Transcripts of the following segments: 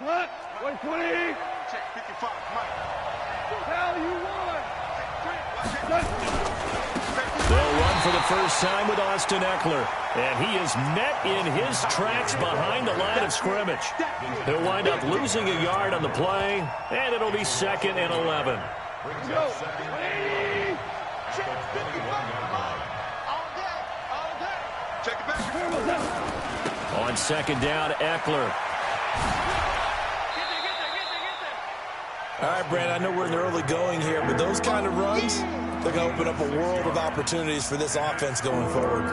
What? 120. Check 55, Mike. Hell, you won. They'll run for the first time with Austin Ekeler. And he is met in his tracks behind the line of scrimmage. He'll wind up losing a yard on the play, and it'll be 2nd and 11. Go. Check it back. On 2nd down, Ekeler. All right, Brandon, I know we're in the early going here, but those kind of runs, they're going to open up a world of opportunities for this offense going forward.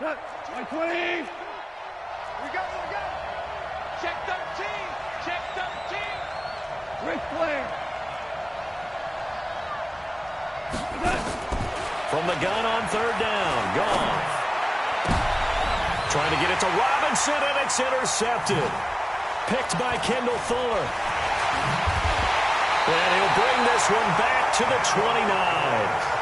Look, 120. We go. Check 13. Check 13. Ric Flair. From the gun on 3rd down. Gone. Trying to get it to Robinson, and it's intercepted. Picked by Kendall Fuller. And he'll bring this one back to the 29.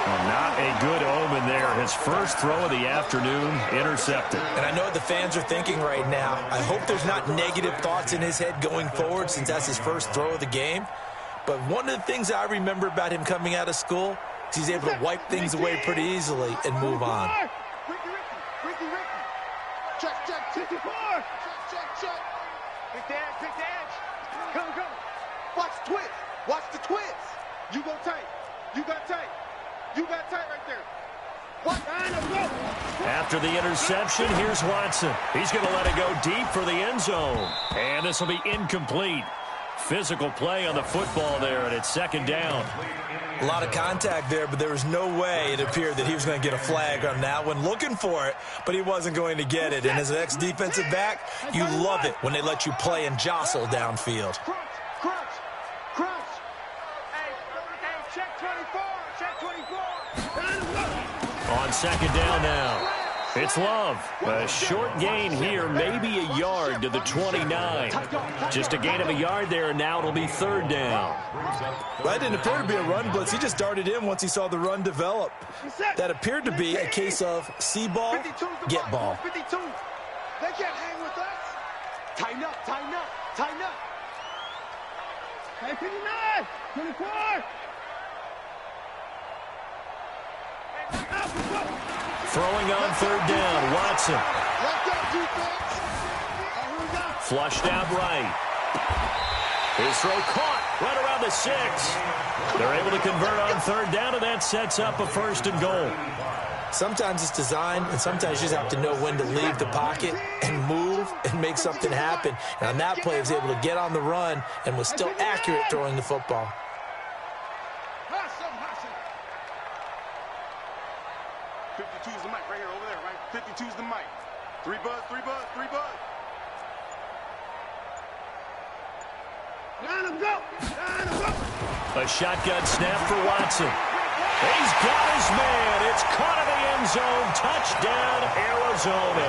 Well, not a good omen there. His first throw of the afternoon intercepted. And I know what the fans are thinking right now. I hope there's not negative thoughts in his head going forward since that's his first throw of the game. But one of the things I remember about him coming out of school is he's able to wipe things away pretty easily and move on. Ricky. Check. 54. Check. Big edge. Come. Watch the twist. Watch the twist. You go tight. You got tight. You got tight right there. What? After the interception, here's Watson. He's going to let it go deep for the end zone. And this will be incomplete. Physical play on the football there, and it's 2nd down. A lot of contact there, but there was no way it appeared that he was going to get a flag on that one. Looking for it, but he wasn't going to get it. And as an ex-defensive back, you love it when they let you play and jostle downfield. Crunch. Hey, check 24. Check 24. On 2nd down now. It's Love. A short gain here, maybe a yard to the 29. Just a gain of a yard there, and now it'll be 3rd down. That didn't appear to be a run blitz. He just darted in once he saw the run develop. That appered to be a case of see ball, get ball. 52. They can't hang with us. Tighten up. Hey, 59. 24. Throwing on 3rd down, Watson. Let go, defense. Flushed out right. His throw caught right around the 6. They're able to convert on 3rd down, and that sets up a 1st and goal. Sometimes it's designed, and sometimes you just have to know when to leave the pocket and move and make something happen. And on that play, he was able to get on the run and was still accurate throwing the football. 52's the mic right here, over there, right? 52's the mic. 3 buzz. Let him go. A shotgun snap for Watson. He's got his man. It's caught in the end zone. Touchdown, Arizona.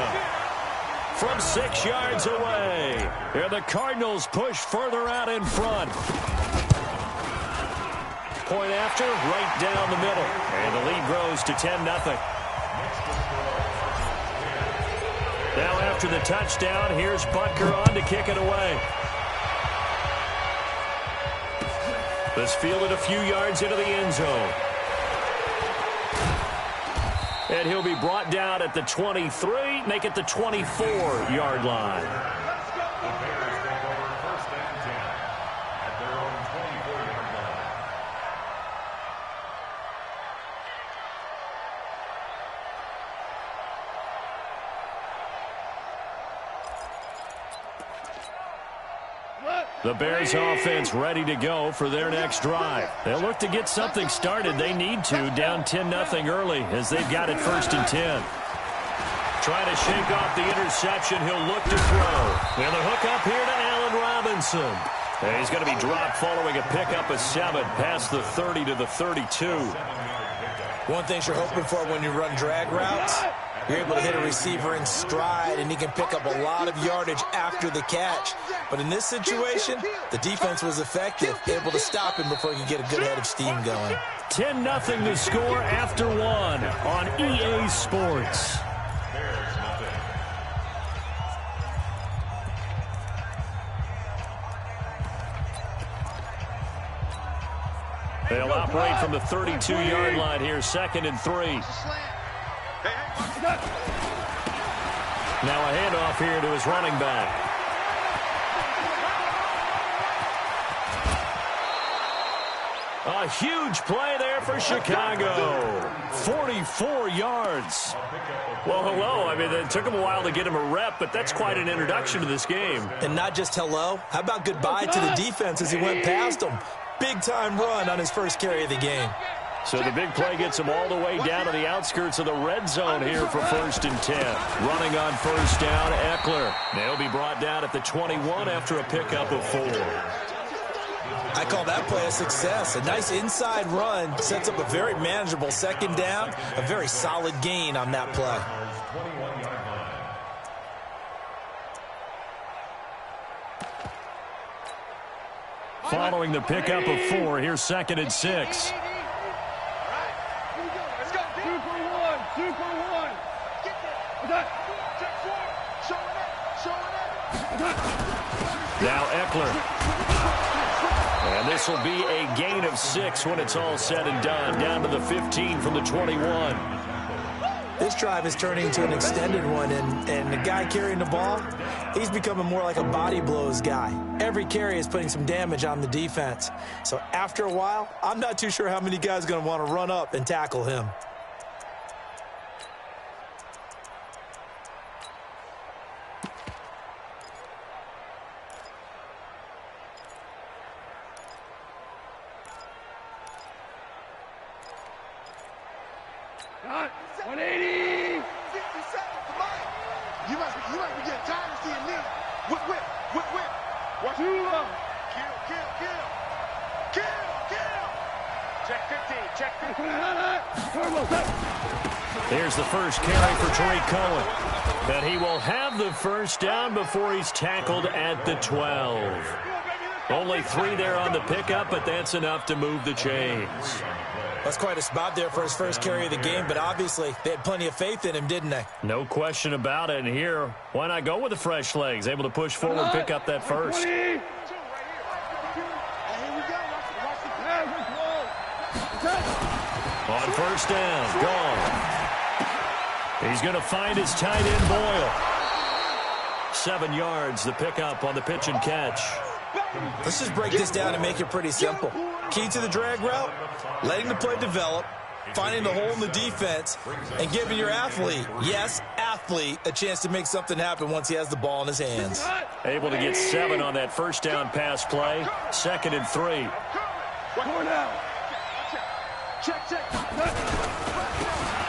From 6 yards away. And the Cardinals push further out in front. Point after, right down the middle. And the lead grows to 10-0. Now after the touchdown, here's Butker on to kick it away. This fielded a few yards into the end zone. And he'll be brought down at the 23, make it the 24-yard line. The Bears offense ready to go for their next drive. They'll look to get something started. They need to, down 10-0 early as they've got it 1st and 10. Trying to shake off the interception. He'll look to throw. And the hook up here to Allen Robinson. And he's going to be dropped following a pickup of 7 past the 30 to the 32. One thing you're hoping for when you run drag routes, you're able to hit a receiver in stride, and he can pick up a lot of yardage after the catch. But in this situation, the defense was effective, able to stop him before he could get a good head of steam going. 10-0 to score after one on EA Sports. They'll operate from the 32-yard line here, 2nd and 3. Now a handoff here to his running back. A huge play there for Chicago. 44 yards. Well, hello. I mean, it took him a while to get him a rep, but that's quite an introduction to this game. And not just hello. How about goodbye to the defense as he went past him? Big-time run on his first carry of the game. So the big play gets him all the way down to the outskirts of the red zone here for 1st and 10. Running on 1st down, Eckler. They'll be brought down at the 21 after a pickup of 4. I call that play a success. A nice inside run sets up a very manageable 2nd down. A very solid gain on that play. Following the pickup of 4, here's 2nd and 6. Now Eckler. And this will be a gain of 6 when it's all said and done. Down to the 15 from the 21. This drive is turning into an extended one, and the guy carrying the ball, he's becoming more like a body blows guy. Every carry is putting some damage on the defense. So after a while, I'm not too sure how many guys are going to want to run up and tackle him. Got 180. 50 seconds to mine. You might be getting tired of seeing me. Whip. Watch Too long. Kill. Check 15. Check 15. Here's the first carry for Tariq Cohen. But he will have the 1st down before he's tackled at the 12. Only 3 there on the pickup, but that's enough to move the chains. That's quite a spot there for his first carry of the game, but obviously they had plenty of faith in him, didn't they? No question about it. And here, why not go with the fresh legs? Able to push forward, pick up that 1st. On 1st down, gone. He's going to find his tight end, Boyle. 7 yards, the pickup on the pitch and catch. Let's just break this down and make it pretty simple. Key to the drag route, letting the play develop, finding the hole in the defense, and giving your athlete, yes, athlete, a chance to make something happen once he has the ball in his hands. Able to get 7 on that 1st down pass play. 2nd and 3.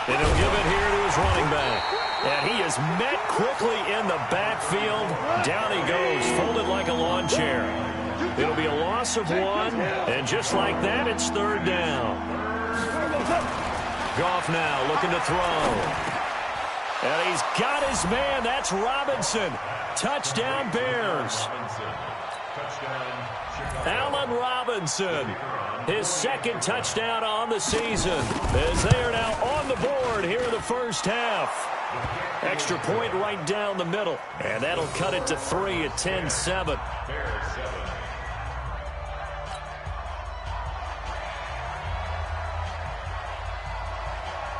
And he'll give it here to his running back. And he is met quickly in the backfield. Down he goes, folded like a lawn chair. It'll be a loss of 1, and just like that, it's 3rd down. Goff now looking to throw. And he's got his man. That's Robinson. Touchdown, Bears. Allen Robinson, his 2nd touchdown on the season, as they are now on the board here in the 1st half. Extra point right down the middle, and that'll cut it to 3 at 10-7.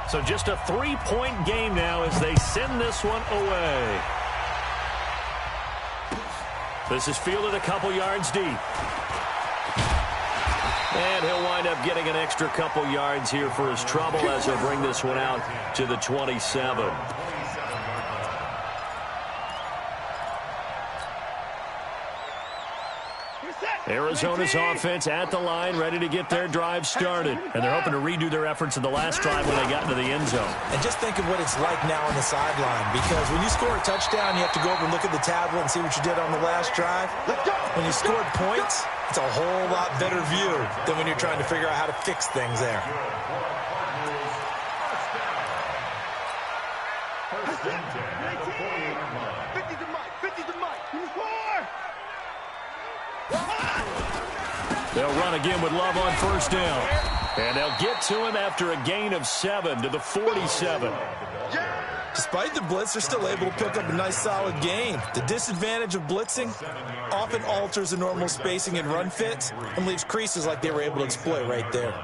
So just a 3-point game now as they send this one away. This is fielded a couple yards deep. And he'll wind up getting an extra couple yards here for his trouble as he'll bring this one out to the 27. Arizona's offense at the line, ready to get their drive started. And they're hoping to redo their efforts in the last drive when they got into the end zone. And just think of what it's like now on the sideline, because when you score a touchdown, you have to go over and look at the tablet and see what you did on the last drive. When you scored points, it's a whole lot better view than when you're trying to figure out how to fix things there. First and 10 at the 48-yard line. 50 to Mike. 50 to Mike. They'll run again with Love on first down. And they'll get to him after a gain of 7 to the 47. Despite the blitz, they're still able to pick up a nice solid gain. The disadvantage of blitzing often alters the normal spacing and run fits and leaves creases like they were able to exploit right there.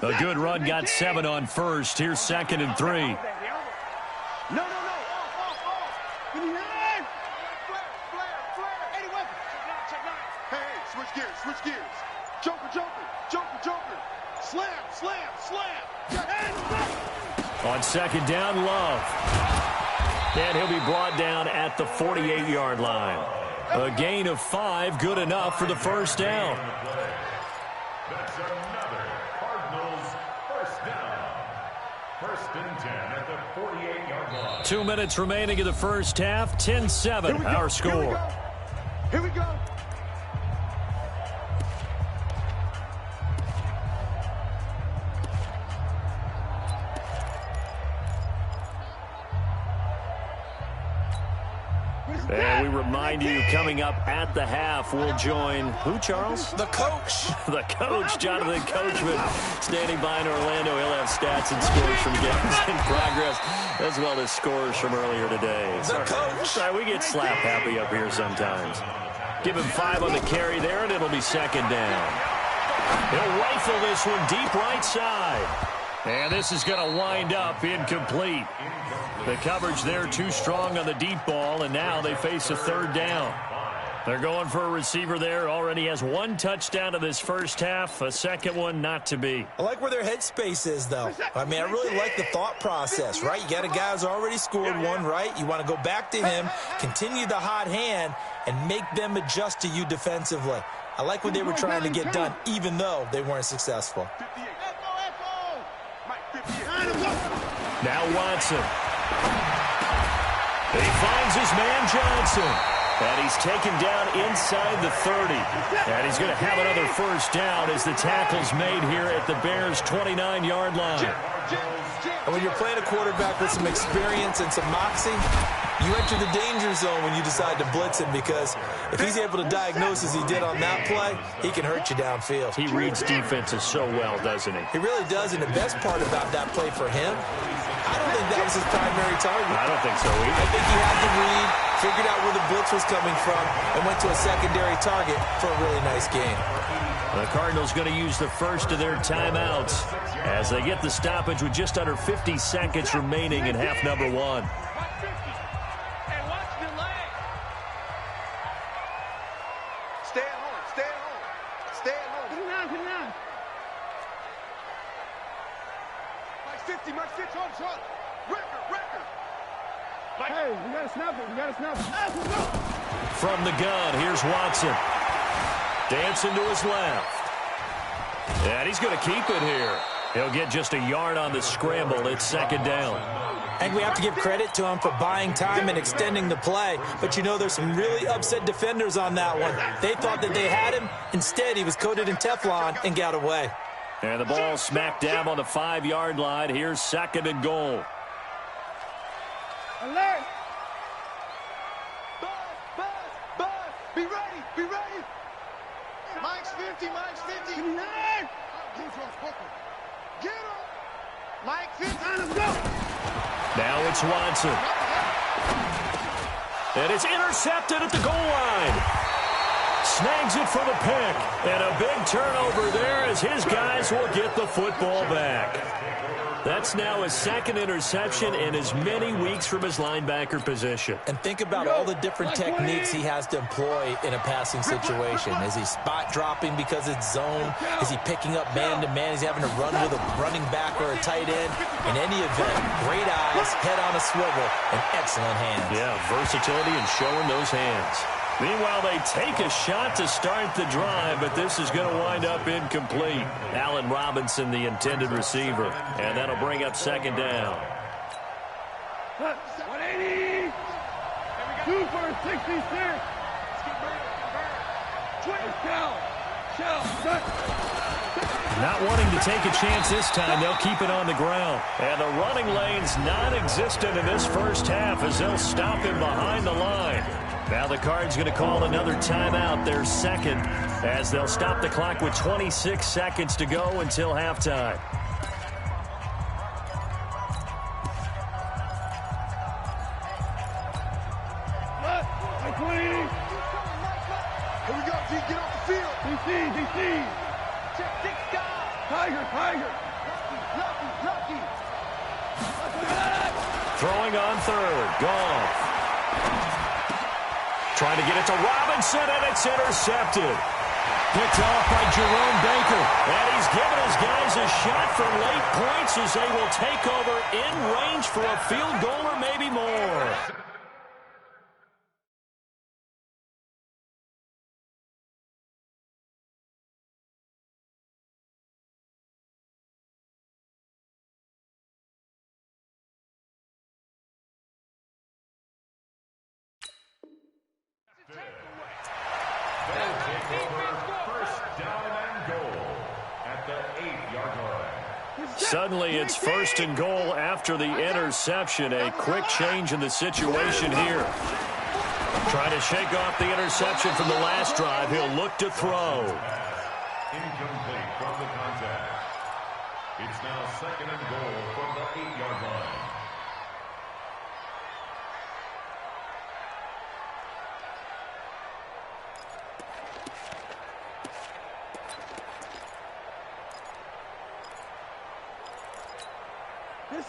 A good run got 7 on first. Here's 2nd and 3. No. Off. Flare. Anyway. Hey, switch gears. Joker. Slam. On 2nd down, Love. And he'll be brought down at the 48-yard line. A gain of 5, good enough for the first down. That's another Cardinals first down. First and 10 at the 48-yard line. 2 minutes remaining in the first half. 10-7, our score. Here we go. And we remind you, coming up at the half, we'll join who, Charles? The coach. The coach, Jonathan Coachman, standing by in Orlando. He'll have stats and scores from games in progress, as well as scores from earlier today. The coach. Sorry, we get slap happy up here sometimes. Give him 5 on the carry there, and it'll be 2nd down. He'll rifle this one deep right side. And this is going to wind up incomplete. The coverage there too strong on the deep ball, and now they face a 3rd down. They're going for a receiver there. Already has 1 touchdown in this first half. A second one not to be. I like where their headspace is, though. I mean, I really like the thought process, right? You got a guy who's already scored 1, right? You want to go back to him, continue the hot hand, and make them adjust to you defensively. I like what they were trying to get done, even though they weren't successful. Now Watson. He finds his man Johnson. And he's taken down inside the 30. And he's going to have another first down as the tackle's made here at the Bears' 29-yard line. And when you're playing a quarterback with some experience and some moxie, you enter the danger zone when you decide to blitz him, because if he's able to diagnose as he did on that play, he can hurt you downfield. He reads defenses so well, doesn't he? He really does, and the best part about that play for him, I don't think that was his primary target. I don't think so either. I think he had the read, figured out where the blitz was coming from, and went to a secondary target for a really nice game. The Cardinals going to use the first of their timeouts as they get the stoppage with just under 50 seconds remaining in half number 1. Stay at home. Put it down. Mike 50 on front. Record. Hey, we got to snap it. Let's go. From the gun, here's Watson. Dancing to his left. And he's going to keep it here. He'll get just a yard on the scramble. It's 2nd down. I think we have to give credit to him for buying time and extending the play. But you know, there's some really upset defenders on that one. They thought that they had him. Instead, he was coated in Teflon and got away. And the ball smacked down on the 5-yard line. Here's 2nd and goal. Alert. Buzz. Be ready. Mike's 50. Get him. Mike 50. Let's go. Now it's Watson. And it's intercepted at the goal line. Snags it for the pick. And a big turnover there as his guys will get the football back. That's now his 2nd interception in as many weeks from his linebacker position. And think about all the different techniques he has to employ in a passing situation. Is he spot dropping because it's zone? Is he picking up man-to-man? Is he having to run with a running back or a tight end? In any event, great eyes, head on a swivel, and excellent hands. Yeah, versatility and showing those hands. Meanwhile, they take a shot to start the drive, but this is going to wind up incomplete. Allen Robinson, the intended receiver, and that'll bring up 2nd down. 180. 2 for 66. Let's go. Not wanting to take a chance this time, they'll keep it on the ground. And the running lane's non-existent in this first half as they'll stop him behind the line. Now the Cards going to call another timeout, their second, as they'll stop the clock with 26 seconds to go until halftime. Here we go, D. Get off the field. DC. Check 6 guys. Tiger. Lucky. Throwing on third. Goff. Trying to get it to Robinson, and it's intercepted. Picked off by Jerome Baker. And he's given his guys a shot for late points as they will take over in range for a field goal or maybe more. Suddenly, it's first and goal after the interception. A quick change in the situation here. Trying to shake off the interception from the last drive. He'll look to throw. Incomplete from the contact. It's now second and goal from the 8-yard line.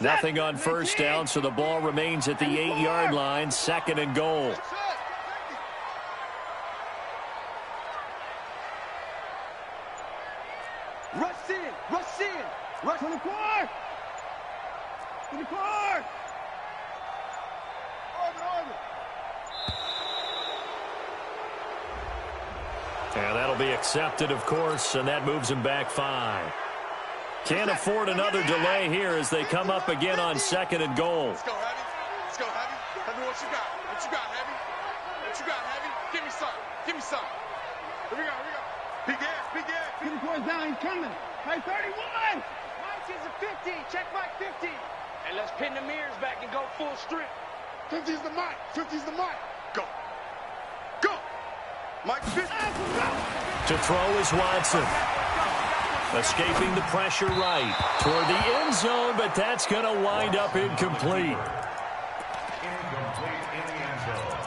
Nothing on first down, so the ball remains at the 8-yard line, second and goal. Rush in. Rush To the car. And that'll be accepted, of course, and that moves him back 5. Can't afford another delay here as they come up again on second and goal. Let's go, Heavy. Heavy, what you got? Heavy? What you got, Heavy? Give me some. Here we go. Big ass. Get the boys down. He's coming. Hey, 31. Mike is a 50. Check Mike 50. And let's pin the mirrors back and go full strip. 50's the Mike. Go. Mike 50. To throw is Watson. Escaping the pressure right toward the end zone, but that's going to wind up incomplete. Incomplete in the end zone.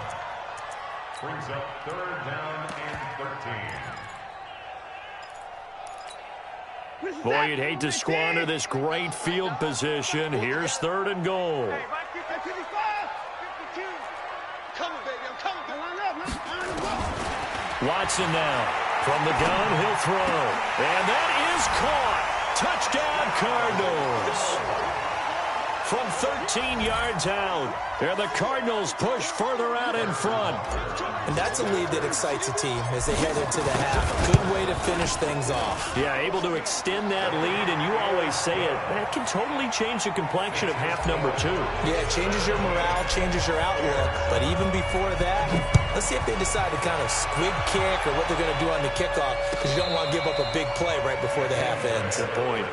Brings up third down and 13. Boy, you'd hate to squander this great field position. Here's third and goal. Hey, Mike 55. 52. Coming, baby. I'm coming. Watson now. From the gun, he'll throw. And that is caught. Touchdown, Cardinals. From 13 yards out. And the Cardinals push further out in front. And that's a lead that excites a team as they head into the half. Good way to finish things off. Yeah, able to extend that lead, and you always say it, that can totally change the complexion of half number 2. Yeah, it changes your morale, changes your outlook. But even before that, let's see if they decide to kind of squib kick or what they're going to do on the kickoff, because you don't want to give up a big play right before the half ends. Good point.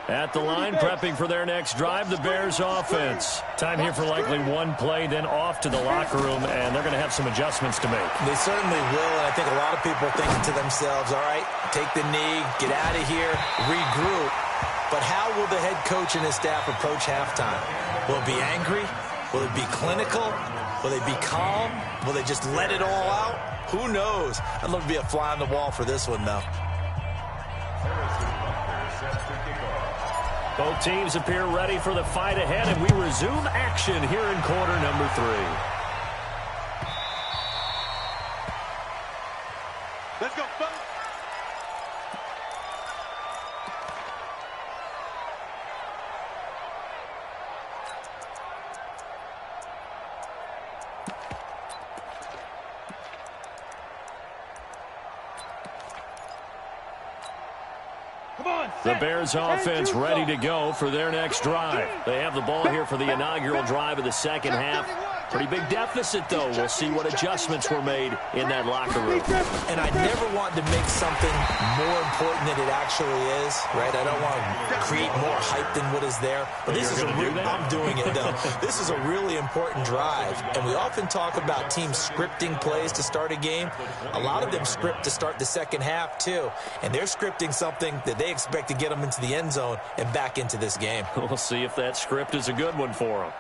At the line, prepping for their next drive, the Bears offense. Time here for likely one play, then off to the locker room, and they're going to have some adjustments to make. They certainly will, and I think a lot of people are thinking to themselves, all right, take the knee, get out of here, regroup. But how will the head coach and his staff approach halftime? Will it be angry? Will it be clinical? Will they be calm? Will they just let it all out? Who knows? I'd love to be a fly on the wall for this one, though. Both teams appear ready for the fight ahead, and we resume action here in quarter number 3. Let's go, folks. The Bears offense ready to go for their next drive. They have the ball here for the inaugural drive of the second half. Pretty big deficit, though. We'll see what adjustments were made in that locker room. And I never want to make something more important than it actually is, right? I don't want to create more hype than what is there. But this is I'm doing it, though. This is a really important drive. And we often talk about teams scripting plays to start a game. A lot of them script to start the second half, too. And they're scripting something that they expect to get them into the end zone and back into this game. We'll see if that script is a good one for them.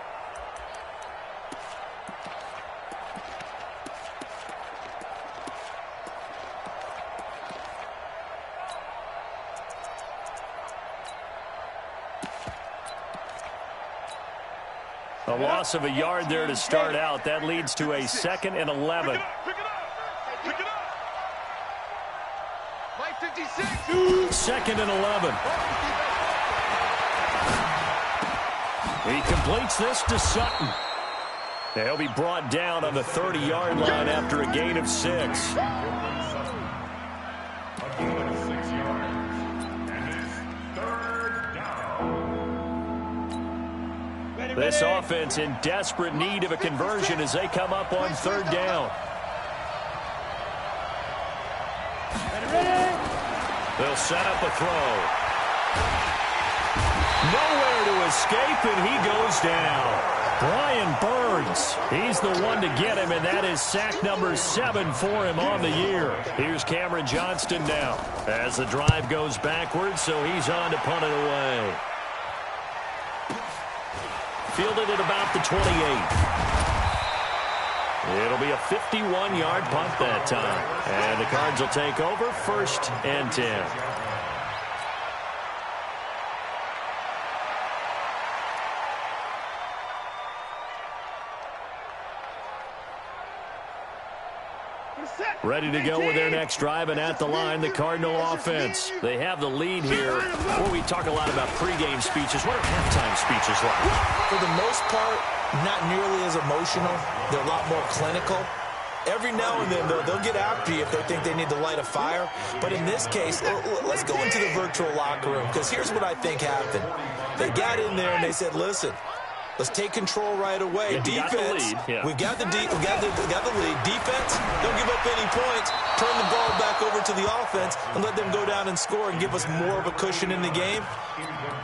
A loss of a yard there to start out. That leads to a 2nd and 11. Pick it up. Pick it up. Mike 56. 2nd and 11. He completes this to Sutton. He'll be brought down on the 30-yard line after a gain of 6. This offense in desperate need of a conversion as they come up on 3rd down. They'll set up a throw. Nowhere to escape, and he goes down. Brian Burns, he's the one to get him, and that is sack number 7 for him on the year. Here's Cameron Johnston now as the drive goes backwards, so he's on to punt it away. Fielded at about the 28. It'll be a 51-yard punt that time. And the Cards will take over 1st and 10. Ready to go with their next drive, and at the line, the Cardinal offense. They have the lead here. Before we talk a lot about pregame speeches, what are halftime speeches like? For the most part, not nearly as emotional. They're a lot more clinical. Every now and then, they'll get after you if they think they need to light a fire. But in this case, let's go into the virtual locker room, because here's what I think happened. They got in there and they said, listen, let's take control right away. Yeah, Defense, we got the lead. Defense, don't give up any points. Turn the ball back over to the offense and let them go down and score and give us more of a cushion in the game.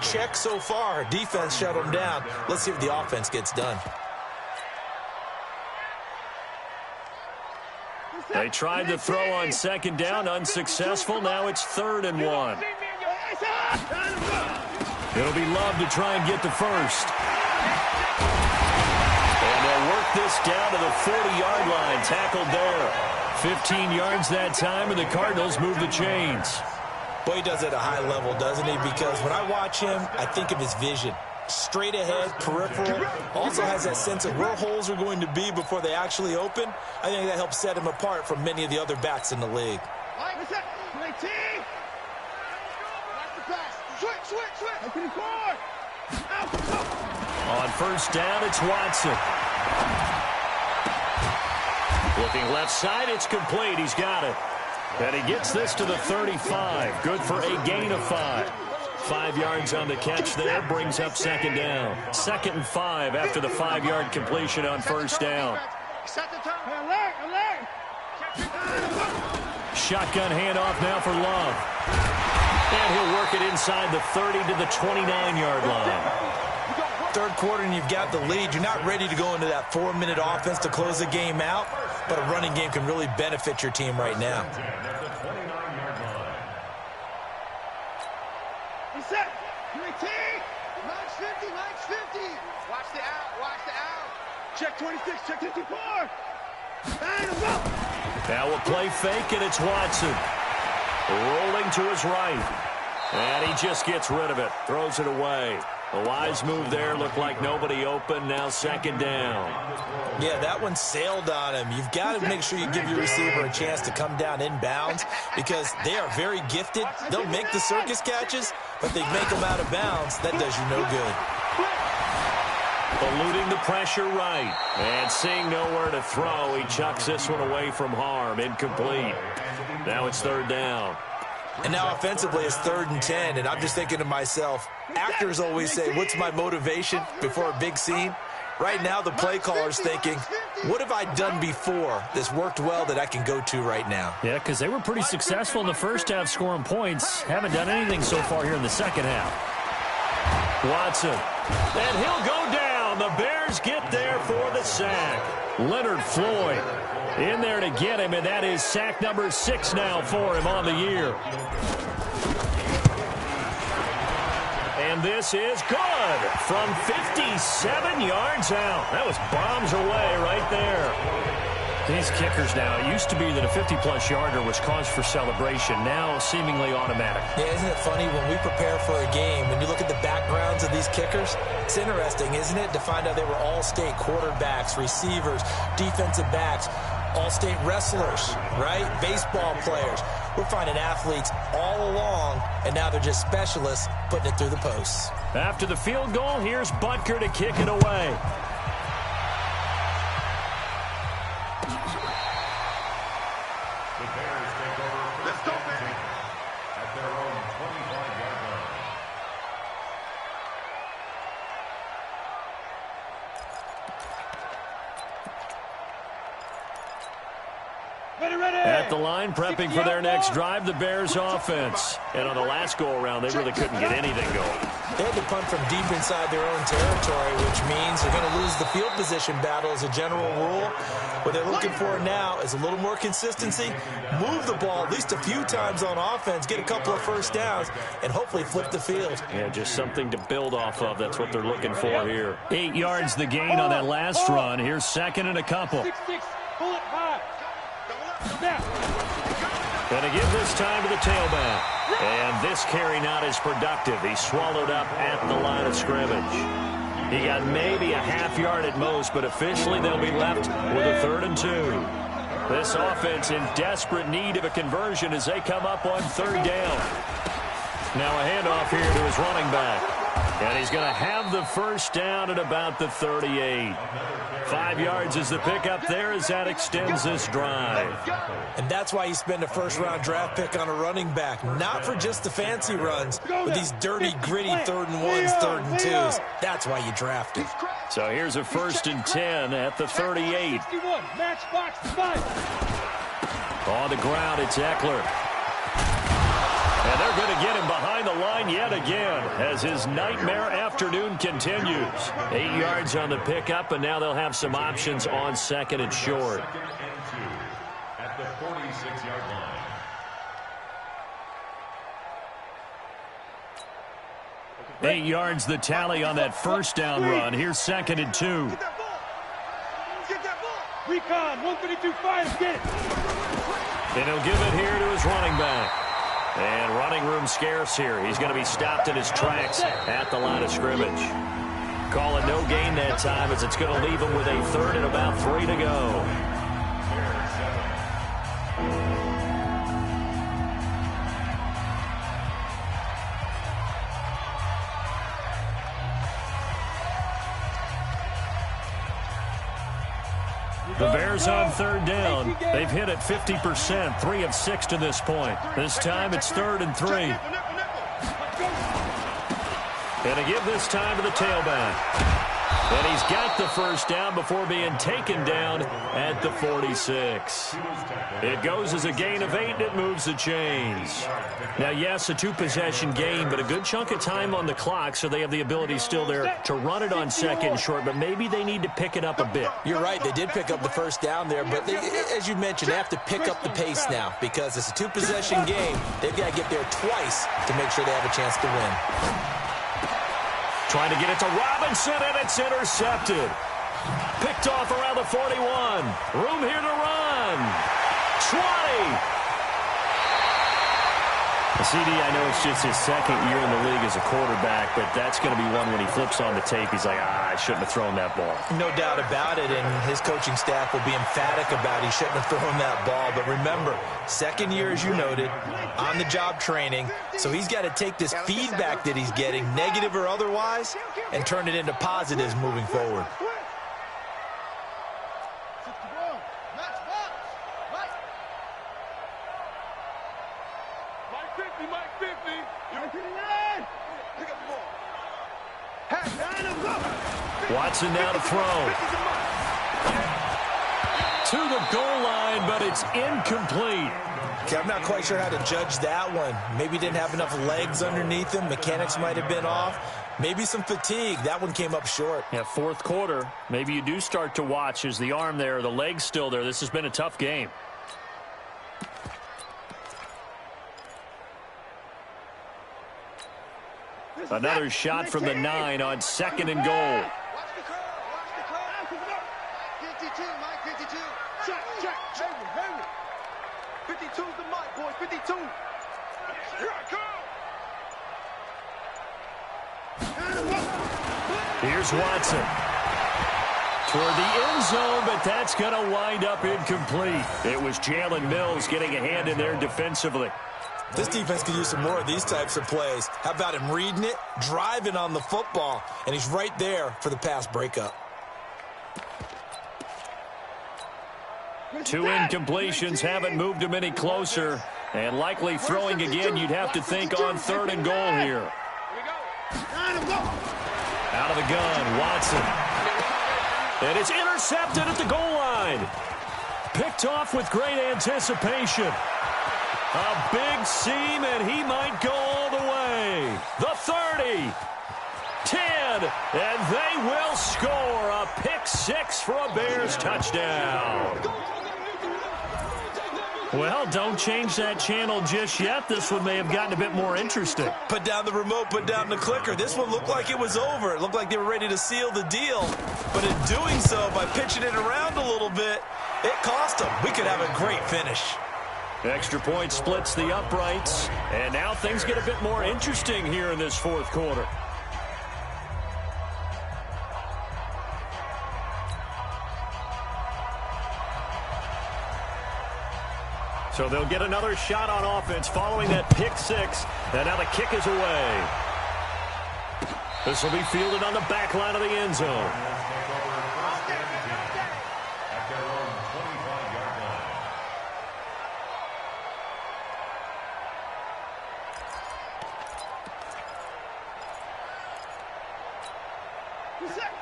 Check so far. Defense shut them down. Let's see if the offense gets done. They tried to throw on 2nd down, unsuccessful. Now it's 3rd and 1. It'll be Love to try and get to 1st. And they'll work this down to the 40-yard line, tackled there. 15 yards that time, and the Cardinals move the chains. Boy, he does it at a high level, doesn't he? Because when I watch him, I think of his vision. Straight ahead, peripheral. Also has that sense of where holes are going to be before they actually open. I think that helps set him apart from many of the other backs in the league. On 1st down, it's Watson. Looking left side, it's complete. He's got it. And he gets this to the 35. Good for a gain of 5. 5 yards on the catch there, brings up 2nd down. 2nd and 5 after the 5-yard completion on 1st down. Shotgun handoff now for Love. And he'll work it inside the 30 to the 29-yard line. Third quarter and you've got the lead. You're not ready to go into that 4-minute offense to close the game out, but a running game can really benefit your team right now. He's set. UAT. Max 50, Max 50. Watch the out, watch the out. Check 26, check 54. And go. Now a play fake, and it's Watson. Rolling to his right. And he just gets rid of it. Throws it away. A wise move there. Looked like nobody open. Now second down. Yeah, that one sailed on him. You've got to make sure you give your receiver a chance to come down inbounds because they are very gifted. They'll make the circus catches, but they make them out of bounds. That does you no good. Eluding the pressure right. And seeing nowhere to throw, he chucks this one away from harm. Incomplete. Now it's third down. And now offensively it's 3rd and 10, and I'm just thinking to myself, actors always say, what's my motivation before a big scene? Right now the play caller's thinking, what have I done before that's worked well that I can go to right now? Yeah, because they were pretty successful in the first half scoring points. Haven't done anything so far here in the second half. Watson. And he'll go down. The Bears get there for the sack. Leonard Floyd in there to get him, and that is sack number 6 now for him on the year. And this is good from 57 yards out. That was bombs away right there. These kickers now, it used to be that a 50-plus yarder was cause for celebration. Now seemingly automatic. Yeah, isn't it funny when we prepare for a game, when you look at the backgrounds of these kickers, it's interesting, isn't it, to find out they were all-state quarterbacks, receivers, defensive backs, all-state wrestlers, right? Baseball players. We're finding athletes all along, and now they're just specialists putting it through the posts. After the field goal, here's Butker to kick it away. At the line, prepping for their next drive, the Bears offense. And on the last go-around, they really couldn't get anything going. They had to punt from deep inside their own territory, which means they're going to lose the field position battle as a general rule. What they're looking for now is a little more consistency, move the ball at least a few times on offense, get a couple of first downs, and hopefully flip the field. Yeah, just something to build off of. That's what they're looking for here. 8 yards the gain on that last run. Here's second and a couple. 6-6, pull it 5. Snap. Going to give this time to the tailback. And this carry not as productive. He's swallowed up at the line of scrimmage. He got maybe a half yard at most, but officially they'll be left with a 3rd and 2. This offense in desperate need of a conversion as they come up on 3rd down. Now a handoff here to his running back. And he's going to have the first down at about the 38. 5 yards is the pickup there as that extends this drive. And that's why you spend a first-round draft pick on a running back. Not for just the fancy runs, but these dirty, gritty 3rd and 1s, 3rd and 2s. That's why you draft him. So here's a 1st and 10 at the 38. Match box 5. On the ground, it's Eckler. And they're going to get him behind the line yet again as his nightmare afternoon continues. 8 yards on the pickup, and now they'll have some options on 2nd and short. 2nd and 2 at the 46-yard line. Eight yards the tally on that first down run. Here's 2nd and 2. Get that ball. Get that ball. Recon, 152-5, get it. And he'll give it here to his running back. And running room scarce here. He's going to be stopped in his tracks at the line of scrimmage. Call it no gain that time as it's going to leave him with a 3rd and about 3 to go. The Bears on 3rd down. They've hit it 50%, 3 of 6 to this point. This time it's 3rd and 3. And to give this time to the tailback. And he's got the first down before being taken down at the 46. It goes as a gain of 8, and it moves the chains. Now, yes, a 2-possession game, but a good chunk of time on the clock, so they have the ability still there to run it on second and short, but maybe they need to pick it up a bit. You're right. They did pick up the first down there, but they, as you mentioned, they have to pick up the pace now because it's a 2-possession game. They've got to get there twice to make sure they have a chance to win. Trying to get it to Robinson, and it's intercepted. Picked off around the 41. Room here to run. 20. CD, I know it's just his second year in the league as a quarterback, but that's going to be one when he flips on the tape, he's like, I shouldn't have thrown that ball. No doubt about it, and his coaching staff will be emphatic about he shouldn't have thrown that ball. But remember, second year, as you noted, on-the-job training, so he's got to take this feedback that he's getting, negative or otherwise, and turn it into positives moving forward. Watson now to throw. To the goal line, but it's incomplete. Okay, I'm not quite sure how to judge that one. Maybe didn't have enough legs underneath him. Mechanics might have been off. Maybe some fatigue. That one came up short. Yeah, fourth quarter. Maybe you do start to watch. Is the arm there, the leg's still there? This has been a tough game. Another shot from the 9 on second and goal. 52, Mike, 52. Check. 52's the mic, boys. 52. Here I come. Here's Watson. Toward the end zone, but that's going to wind up incomplete. It was Jalen Mills getting a hand in there defensively. This defense could use some more of these types of plays. How about him reading it, driving on the football, and he's right there for the pass breakup. 2 incompletions haven't moved him any closer, and likely throwing again, you'd have to think on third and goal here. Out of the gun, Watson. And it's intercepted at the goal line. Picked off with great anticipation. A big seam, and he might go all the way. The 30, 10, and they will score a pick 6 for a Bears touchdown. Well, don't change that channel just yet. This one may have gotten a bit more interesting. Put down the remote, put down the clicker. This one looked like it was over. It looked like they were ready to seal the deal. But in doing so, by pitching it around a little bit, it cost them. We could have a great finish. Extra point splits the uprights, and now things get a bit more interesting here in this fourth quarter. So they'll get another shot on offense following that pick 6, and now the kick is away. This will be fielded on the back line of the end zone.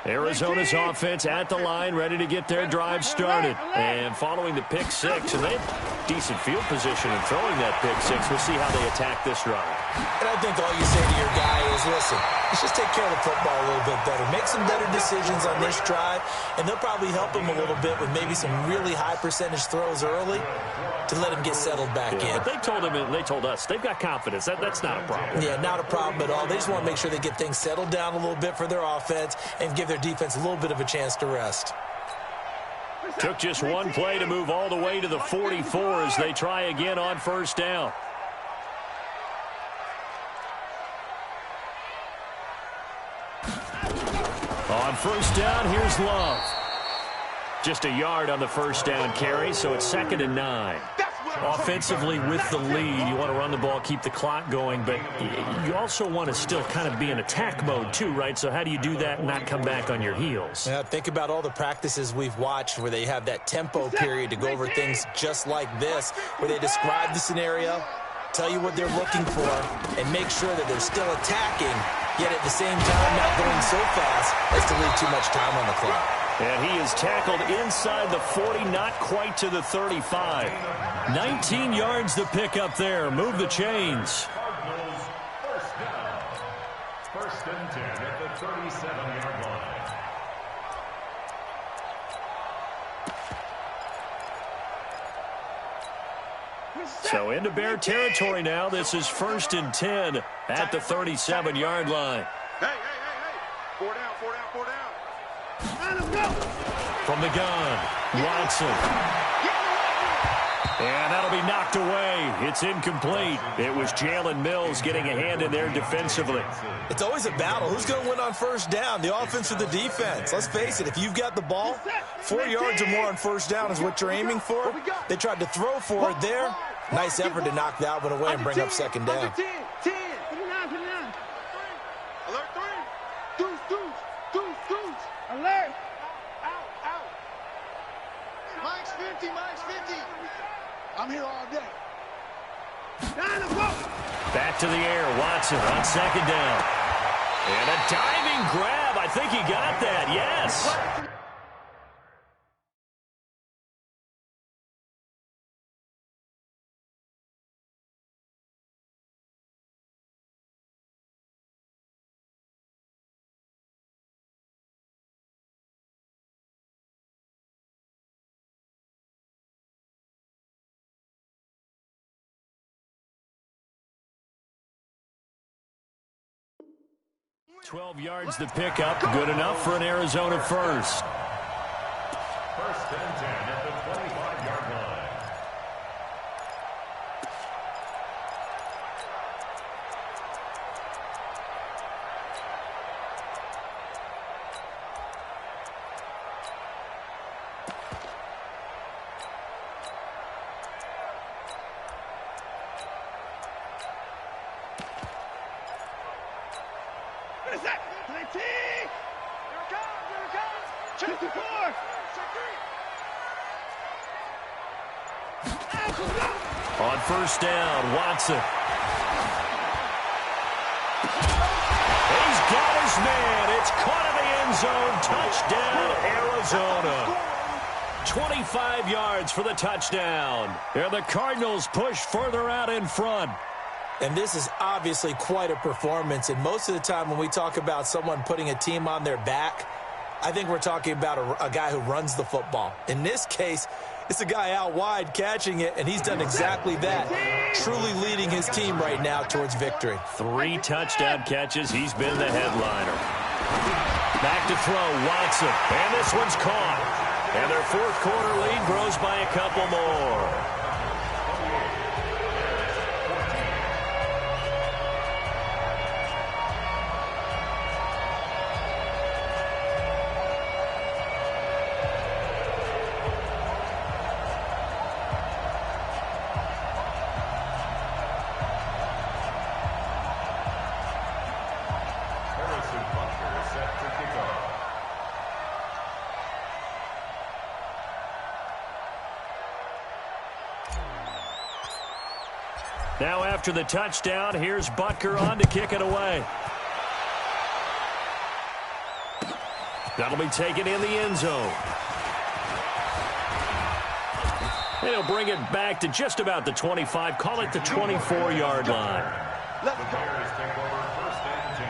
Arizona's offense at the line, ready to get their drive started. And following the pick 6, and they have decent field position in throwing that pick 6. We'll see how they attack this drive. And I think all you say to your guy is, listen, let's just take care of the football a little bit better. Make some better decisions on this drive, and they'll probably help him a little bit with maybe some really high percentage throws early to let him get settled back in. But they told him, and they told us, they've got confidence. That's not a problem. Yeah, not a problem at all. They just want to make sure they get things settled down a little bit for their offense and give their defense a little bit of a chance to rest. Took just one play to move all the way to the 44 as they try again on first down. On first down, here's Love. Just a yard on the first down carry, so it's 2nd and 9. Offensively with the lead, you want to run the ball, keep the clock going, but you also want to still kind of be in attack mode too, right? So how do you do that and not come back on your heels? Yeah, think about all the practices we've watched where they have that tempo period to go over things just like this, where they describe the scenario, tell you what they're looking for, and make sure that they're still attacking yet at the same time not going so fast as to leave too much time on the clock. And he is tackled inside the 40, not quite to the 35. 19 yards to pick up there. Move the chains. Cardinals first down. First and 10 at the 37-yard line. So into Bear territory now. This is first and 10 at the 37-yard line. Hey, hey, hey, hey. 4 down, 4 down, 4 down. Let's go. From the gun, Watson. And that'll be knocked away. It's incomplete. It was Jalen Mills getting a hand in there defensively. It's always a battle. Who's going to win on first down, the offense or the defense? Let's face it, if you've got the ball, 4 yards or more on first down is what you're aiming for. They tried to throw for it there. Nice effort to knock that one away and bring up second down. 10. Alert 3. Deuce. Alert. Out. Mike's 50. I'm here all day. Down the go. Back to the air, Watson on second down. And a diving grab. I think he got that, yes. $12 yards to pick up. Good enough for an Arizona first. First and 10 at the 25-yard line. What is that? 19. Here it comes. Check 54. Check 3. On first down, Watson. He's got his man. It's caught in the end zone. Touchdown, Arizona. 25 yards for the touchdown. And the Cardinals push further out in front. And this is obviously quite a performance. And most of the time when we talk about someone putting a team on their back, I think we're talking about a guy who runs the football. In this case, it's a guy out wide catching it, and he's done exactly that, truly leading his team right now towards victory. 3 touchdown catches. He's been the headliner. Back to throw, Watson. And this one's caught. And their fourth quarter lead grows by a couple more. Now after the touchdown, here's Butker on to kick it away. That'll be taken in the end zone. They'll bring it back to just about the 25. Call it the 24-yard line. The Bears take over first and 10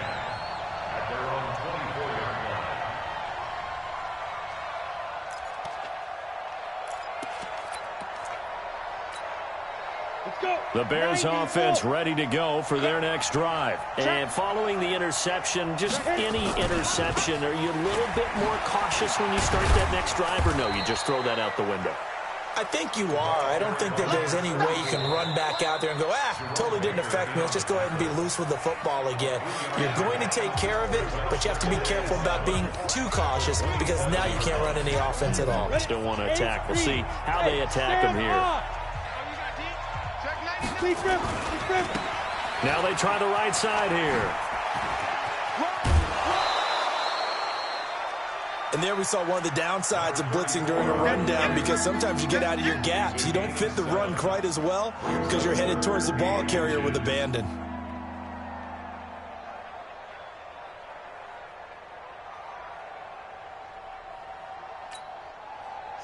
at their own 24-yard line. Let's go. The Bears offense ready to go for their next drive. And following the interception, just any interception, are you a little bit more cautious when you start that next drive, or no, you just throw that out the window? I think you are. I don't think that there's any way you can run back out there and go, totally didn't affect me. Let's just go ahead and be loose with the football again. You're going to take care of it, but you have to be careful about being too cautious because now you can't run any offense at all. Still want to attack. We'll see how they attack them here. Now they try the right side here. And there we saw one of the downsides of blitzing during a rundown because sometimes you get out of your gaps. You don't fit the run quite as well because you're headed towards the ball carrier with abandon.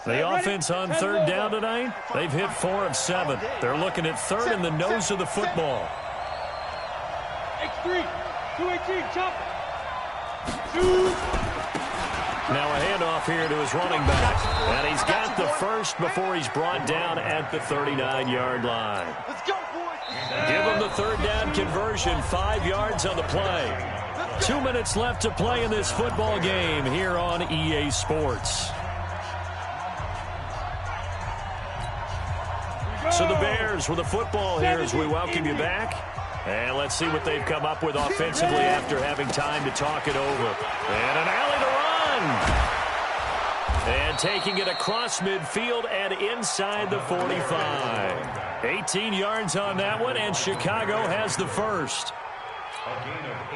The offense on third down tonight, they've hit 4 of 7. They're looking at third in the nose of the football. X3, 218, chop. Shoot. Now a handoff here to his running back. And he's got the first before he's brought down at the 39-yard line. Let's go, boys. Give him the third down conversion, 5 yards on the play. 2 minutes left to play in this football game here on EA Sports. So the Bears with the football here as we welcome you back. And let's see what they've come up with offensively after having time to talk it over. And an alley to run. And taking it across midfield and inside the 45. 18 yards on that one, and Chicago has the first.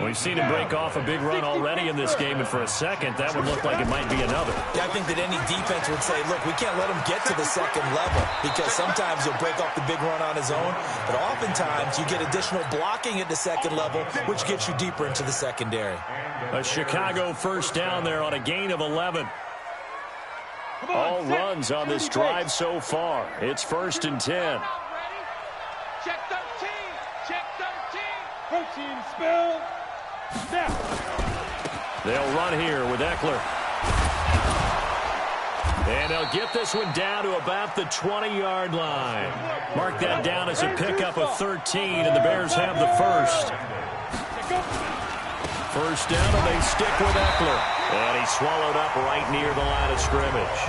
We've seen him break off a big run already in this game, and for a second, that would look like it might be another. I think that any defense would say, look, we can't let him get to the second level, because sometimes he'll break off the big run on his own, but oftentimes you get additional blocking at the second level, which gets you deeper into the secondary. A Chicago first down there on a gain of 11. All runs on this drive so far. It's 1st and 10. Check 13. Check 13. Protein spill. Snap. They'll run here with Eckler. And they'll get this one down to about the 20-yard line. Mark that down as a pickup of 13, and the Bears have the first. First down, and they stick with Eckler. And he's swallowed up right near the line of scrimmage.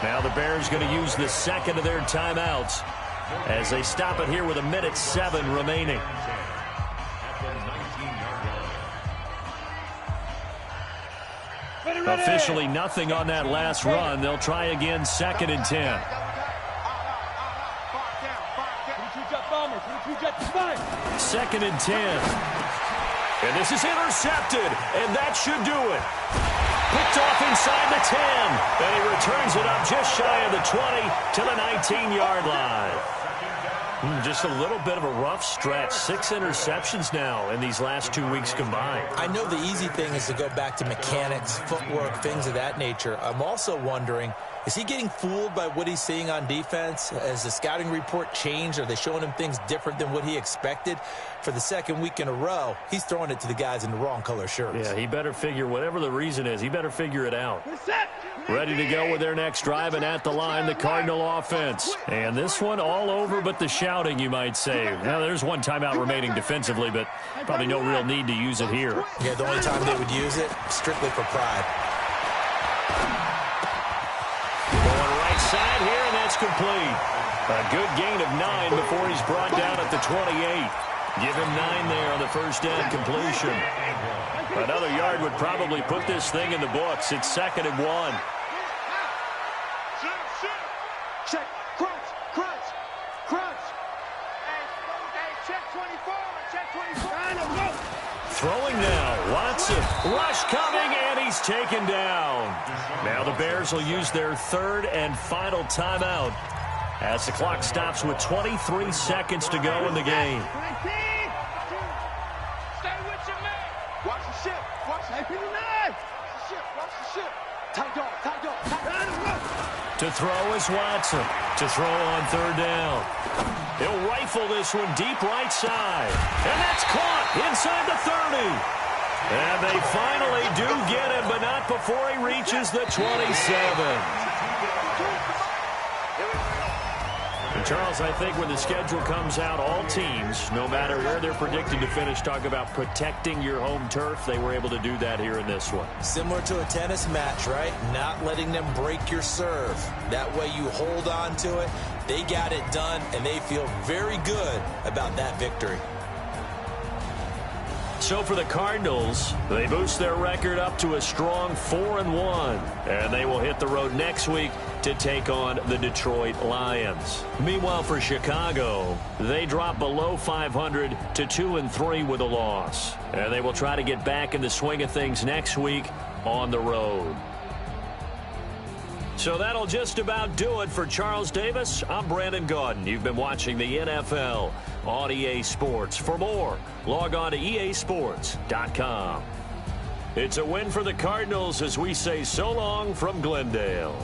Now the Bears going to use the second of their timeouts as they stop it here with 1:07 remaining. Officially nothing on that last run. They'll try again, 2nd and 10. 2nd and 10. And this is intercepted, and that should do it. Picked off inside the 10, and he returns it up just shy of the 20 to the 19-yard line. Just a little bit of a rough stretch. 6 interceptions now in these last 2 weeks combined. I know the easy thing is to go back to mechanics, footwork, things of that nature. I'm also wondering, is he getting fooled by what he's seeing on defense? Has the scouting report changed? Are they showing him things different than what he expected? For the second week in a row, he's throwing it to the guys in the wrong color shirts. Yeah, he better figure, whatever the reason is, he better figure it out. Ready to go with their next drive, and at the line, the Cardinal offense. And this one all over but the shouting, you might say. Now, there's one timeout remaining defensively, but probably no real need to use it here. Yeah, the only time they would use it, strictly for pride. Going right side here, and that's complete. A good gain of 9 before he's brought down at the 28. Give him 9 there on the first down completion. Another yard would probably put this thing in the books. It's 2nd and 1. Check, crunch, crunch, crunch. Hey, check 24. Check 24. Throwing now, Watson. Rush coming, and he's taken down. Now the Bears will use their 3rd and final timeout as the clock stops with 23 seconds to go in the game. Stay with your man. Watch the ship. Watch the ship. Watch the ship. Tight dog, tight dog, tight dog. To throw is Watson. To throw on 3rd down. He'll rifle this one deep right side. And that's caught inside the 30. And they finally do get him, but not before he reaches the 27. And Charles, I think when the schedule comes out, all teams, no matter where they're predicted to finish, talk about protecting your home turf. They were able to do that here in this one. Similar to a tennis match, right? Not letting them break your serve. That way you hold on to it. They got it done, and they feel very good about that victory. So for the Cardinals, they boost their record up to a strong 4-1, and they will hit the road next week to take on the Detroit Lions. Meanwhile, for Chicago, they drop below 500 to 2-3 with a loss, and they will try to get back in the swing of things next week on the road. So that'll just about do it for Charles Davis. I'm Brandon Gaudin. You've been watching the NFL on EA Sports. For more, log on to easports.com. It's a win for the Cardinals as we say so long from Glendale.